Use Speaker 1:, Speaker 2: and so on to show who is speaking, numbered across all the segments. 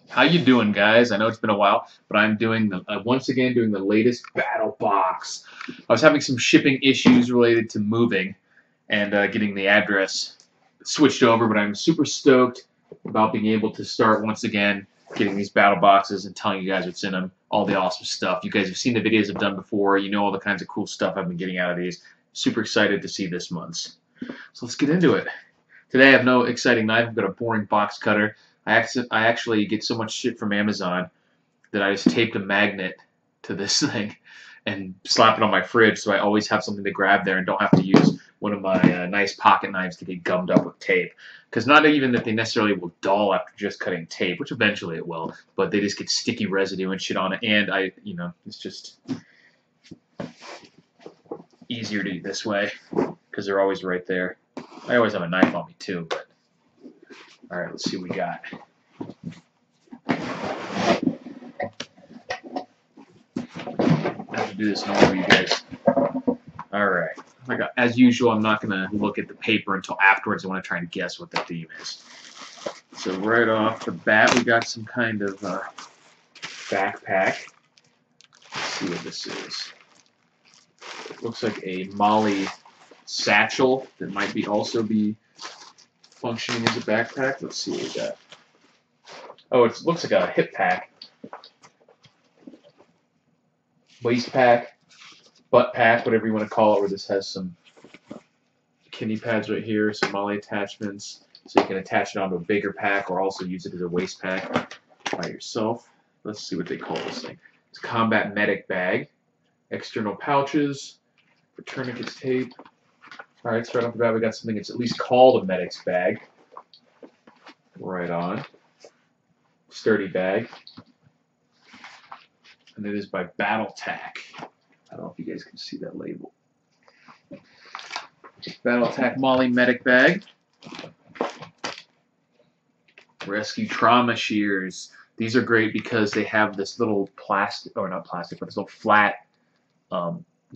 Speaker 1: How you doing, guys? I know it's been a while, but I'm doing once again doing the latest Battlbox. I was having some shipping issues related to moving and getting the address switched over, but I'm super stoked about being able to start once again getting these battle boxes and telling you guys what's in them, all the awesome stuff. You guys have seen the videos I've done before. You know all the kinds of cool stuff I've been getting out of these. Super excited to see this month's. So let's get into it. Today I have no exciting knife. I've got a boring box cutter. I actually get so much shit from Amazon that I just taped a magnet to this thing and slap it on my fridge so I always have something to grab there and don't have to use one of my nice pocket knives to get gummed up with tape. Because not even that they necessarily will dull after just cutting tape, which eventually it will, but they just get sticky residue and shit on it, and it's just easier to do this way because they're always right there. I always have a knife on me too, but alright, let's see what we got. I have to do this in order, you guys. Alright. As usual, I'm not going to look at the paper until afterwards. I want to try and guess what the theme is. So right off the bat, we got some kind of backpack. Let's see what this is. It looks like a Molly satchel that might also be functioning as a backpack. Let's see what we got. Oh, it looks like a hip pack. Waist pack, butt pack, whatever you want to call it, where this has some kidney pads right here, some Molly attachments, so you can attach it onto a bigger pack or also use it as a waist pack by yourself. Let's see what they call this thing. It's a combat medic bag, external pouches for tourniquets, tape. Alright, so right off the bat we got something that's at least called a medic's bag. Right on. Sturdy bag. And it is by Battletak. I don't know if you guys can see that label. Battletak Molly Medic Bag. Rescue Trauma Shears. These are great because they have this little plastic, or not plastic, but this little flat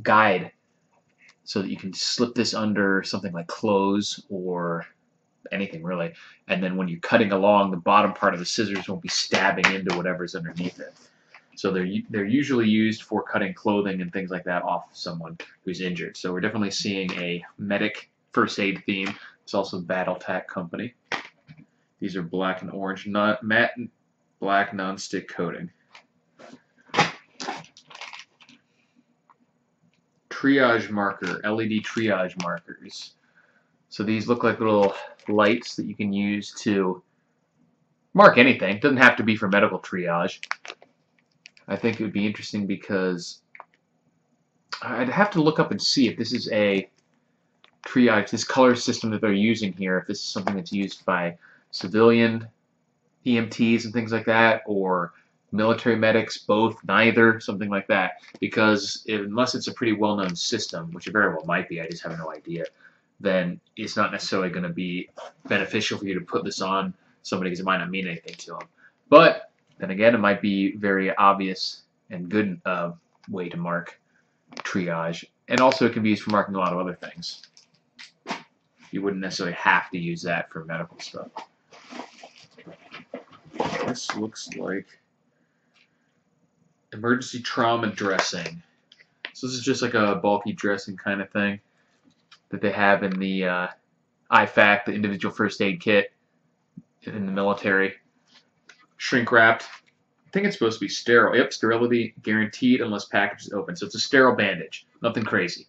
Speaker 1: guide so that you can slip this under something like clothes or anything really. And then when you're cutting along, the bottom part of the scissors won't be stabbing into whatever's underneath it. So they're usually used for cutting clothing and things like that off of someone who's injured. So we're definitely seeing a medic first aid theme. It's also Battletak company. These are black and orange, matte black non-stick coating. Triage Marker, LED triage markers. So these look like little lights that you can use to mark anything. It doesn't have to be for medical triage. I think it would be interesting because I'd have to look up and see if this is a triage, this color system that they're using here, if this is something that's used by civilian EMTs and things like that, or military medics, both, neither, something like that. Because unless it's a pretty well-known system, which it very well might be, I just have no idea, then it's not necessarily going to be beneficial for you to put this on somebody because it might not mean anything to them. But then again, it might be very obvious and good way to mark triage. And also it can be used for marking a lot of other things. You wouldn't necessarily have to use that for medical stuff. This looks like emergency trauma dressing. So this is just like a bulky dressing kind of thing that they have in the IFAC, the individual first aid kit in the military. Shrink wrapped. I think it's supposed to be sterile. Yep, sterility guaranteed unless package is open. So it's a sterile bandage. Nothing crazy.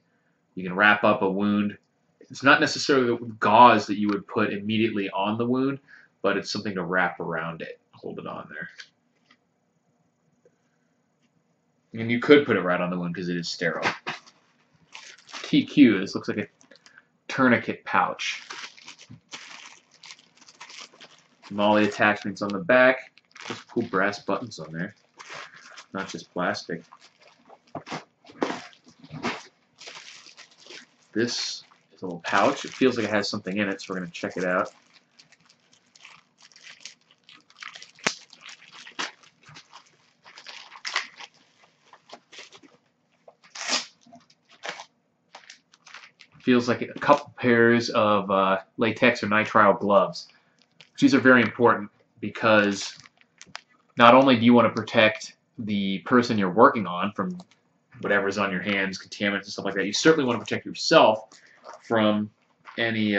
Speaker 1: You can wrap up a wound. It's not necessarily the gauze that you would put immediately on the wound, but it's something to wrap around it. Hold it on there. And you could put it right on the wound because it is sterile. TQ, this looks like a tourniquet pouch. Molly attachments on the back. Just cool brass buttons on there, not just plastic. This is a little pouch. It feels like it has something in it, so we're going to check it out. Feels like a couple pairs of latex or nitrile gloves. These are very important because not only do you want to protect the person you're working on from whatever's on your hands, contaminants and stuff like that, you certainly want to protect yourself from any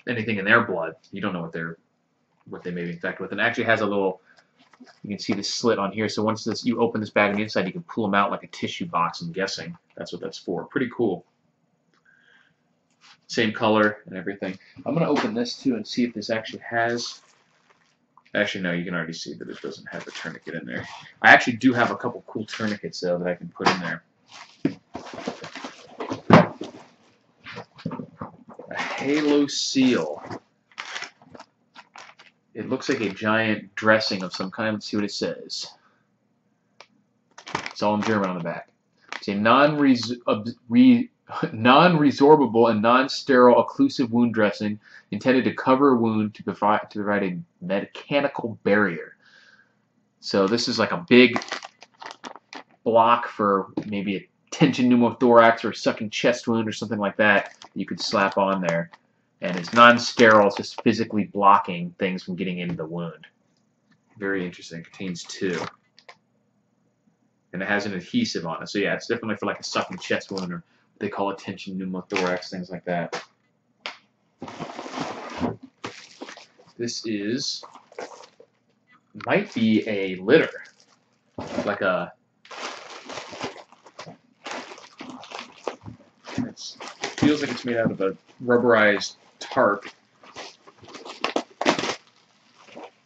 Speaker 1: anything in their blood. You don't know what they may be infected with. And it actually has a little, you can see the slit on here. So once you open this bag on the inside, you can pull them out like a tissue box, I'm guessing. That's what that's for. Pretty cool. Same color and everything. I'm going to open this too and see if this actually has... Actually, no, you can already see that it doesn't have a tourniquet in there. I actually do have a couple cool tourniquets, though, that I can put in there. A halo seal. It looks like a giant dressing of some kind. Let's see what it says. It's all in German on the back. It's a non-resorbable and non-sterile occlusive wound dressing intended to cover a wound to provide a mechanical barrier. So this is like a big block for maybe a tension pneumothorax or a sucking chest wound or something like that you could slap on there. And it's non-sterile, it's just physically blocking things from getting into the wound. Very interesting. It contains 2. And it has an adhesive on it. So yeah, it's definitely for like a sucking chest wound, or they call it tension pneumothorax, things like that. This might be a litter, like a, it feels like it's made out of a rubberized tarp.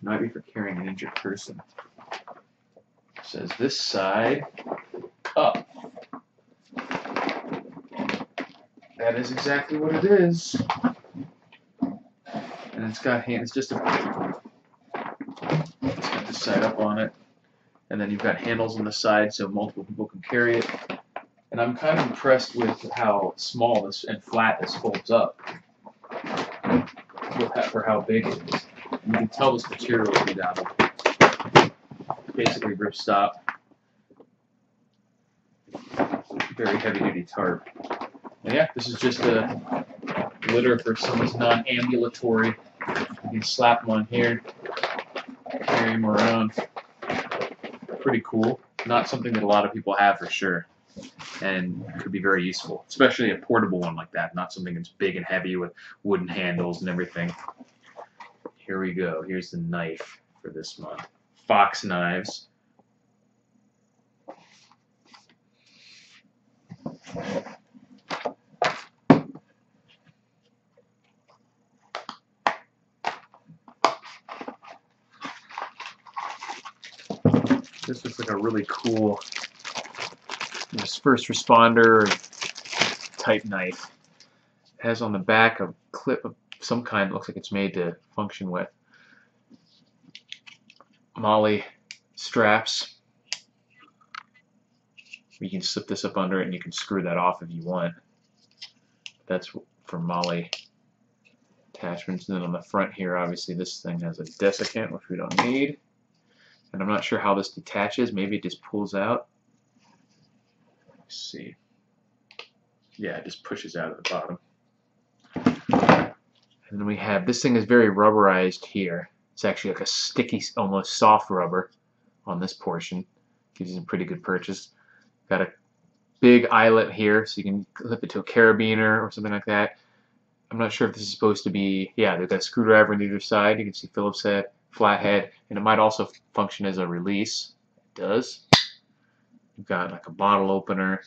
Speaker 1: Might be for carrying an injured person. It says this side up. That is exactly what it is. And it's got hands, it's got this side up on it. And then you've got handles on the side so multiple people can carry it. And I'm kind of impressed with how small this and flat this folds up for how big it is. You can tell this material is made out of basically ripstop. Very heavy duty tarp. And yeah, this is just a litter for someone's non-ambulatory. You can slap them on here, carry them around. Pretty cool. Not something that a lot of people have for sure, and could be very useful, especially a portable one like that, not something that's big and heavy with wooden handles and everything. Here we go. Here's the knife for this month. Fox knives. This looks like a really cool first responder type knife. It has on the back a clip of some kind. It looks like it's made to function with MOLLE straps. You can slip this up under it and you can screw that off if you want. That's for MOLLE attachments. And then on the front here, obviously this thing has a desiccant, which we don't need. And I'm not sure how this detaches. Maybe it just pulls out. Let's see. Yeah, it just pushes out at the bottom. And then we have, this thing is very rubberized here. It's actually like a sticky, almost soft rubber on this portion. Gives you some pretty good purchase. Got a big eyelet here, so you can clip it to a carabiner or something like that. I'm not sure if this is supposed to be, yeah, they've got a screwdriver on either side. You can see Phillips head, flat head, and it might also function as a release. It does. You've got like a bottle opener.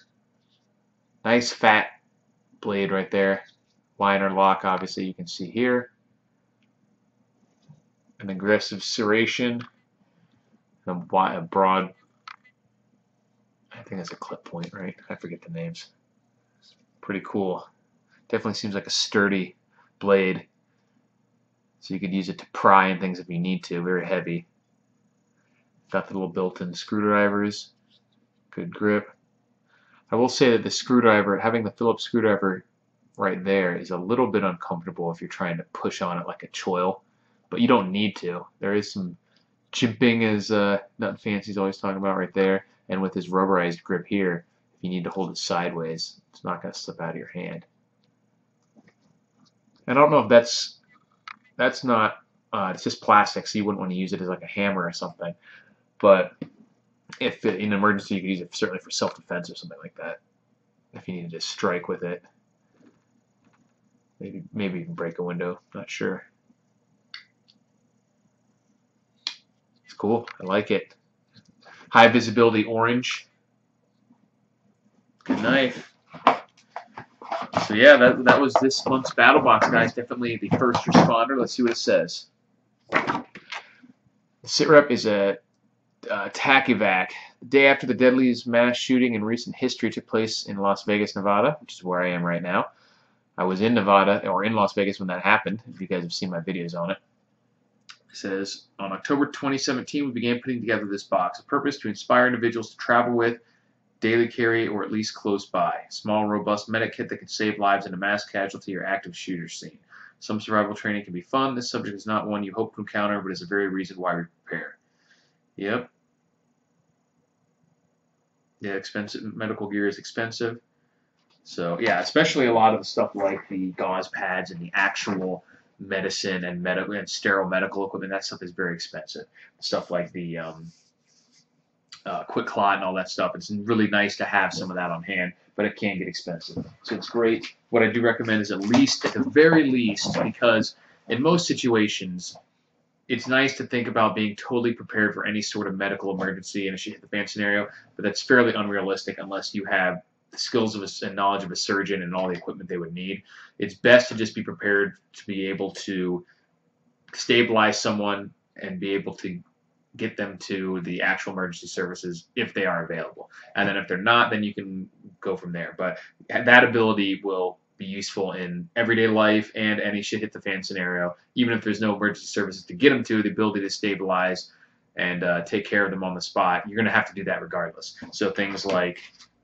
Speaker 1: Nice fat blade right there. Liner lock, obviously, you can see here. An aggressive serration. A broad, I think that's a clip point, right? I forget the names. Pretty cool. Definitely seems like a sturdy blade. So you could use it to pry and things if you need to. Very heavy. Got the little built-in screwdrivers. Good grip. I will say that the screwdriver, having the Phillips screwdriver right there, is a little bit uncomfortable if you're trying to push on it like a choil. But you don't need to. There is some jimping, as Nut Fancy's always talking about right there. And with his rubberized grip here, if you need to hold it sideways, it's not going to slip out of your hand. I don't know if that's not It's just plastic, so you wouldn't want to use it as like a hammer or something. But if in an emergency, you could use it certainly for self-defense or something like that. If you needed to strike with it, maybe even break a window. Not sure. It's cool. I like it. High visibility orange. Good knife. So yeah, that was this month's Battlbox, guys. Definitely the first responder. Let's see what it says. The sitrep is a TAC-evac. The day after the deadliest mass shooting in recent history took place in Las Vegas, Nevada, which is where I am right now. I was in Nevada, or in Las Vegas when that happened, if you guys have seen my videos on it. It says, on October 2017, we began putting together this box, a purpose to inspire individuals to travel with, daily carry, or at least close by. Small, robust medic kit that can save lives in a mass casualty or active shooter scene. Some survival training can be fun. This subject is not one you hope to encounter, but is the very reason why we prepare. Yep. Yeah, expensive. Medical gear is expensive. So, yeah, especially a lot of the stuff like the gauze pads and the actual medicine and sterile medical equipment, that stuff is very expensive. Stuff like the quick clot and all that stuff, it's really nice to have some of that on hand, but it can get expensive. So it's great. What I do recommend is at the very least, because in most situations, it's nice to think about being totally prepared for any sort of medical emergency in a shit-hit-the-fan scenario, but that's fairly unrealistic unless you have the skills and knowledge of a surgeon and all the equipment they would need. It's best to just be prepared to be able to stabilize someone and be able to get them to the actual emergency services if they are available. And then if they're not, then you can go from there. But that ability will be useful in everyday life and any shit-hit-the-fan scenario. Even if there's no emergency services to get them to, the ability to stabilize and take care of them on the spot, you're going to have to do that regardless. So things like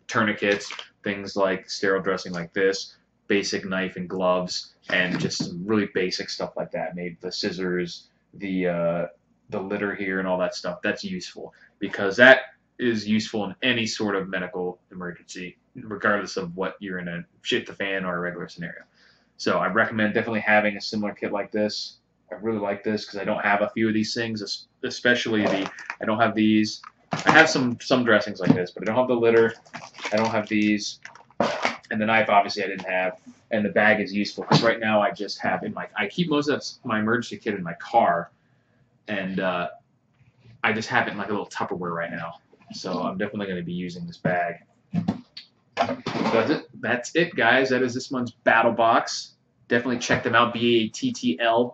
Speaker 1: tourniquets, things like sterile dressing like this, basic knife and gloves, and just some really basic stuff like that. Maybe the scissors, the litter here and all that stuff. That's useful because that is useful in any sort of medical emergency, regardless of what you're in a shit-the-fan or a regular scenario. So I recommend definitely having a similar kit like this. I really like this because I don't have a few of these things, especially I don't have these. I have some dressings like this, but I don't have the litter. I don't have these. And the knife, obviously, I didn't have. And the bag is useful because right now I just have I keep most of my emergency kit in my car, and I just have it in like a little Tupperware right now. So I'm definitely going to be using this bag. That's it, guys. That is this month's Battlbox. Definitely check them out. BATTLBOX.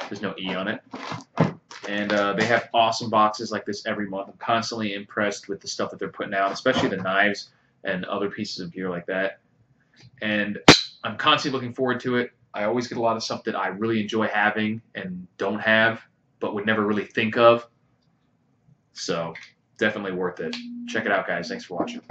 Speaker 1: There's no E on it. And they have awesome boxes like this every month. I'm constantly impressed with the stuff that they're putting out, especially the knives and other pieces of gear like that. And I'm constantly looking forward to it. I always get a lot of stuff that I really enjoy having and don't have, but would never really think of. So definitely worth it. Check it out, guys. Thanks for watching.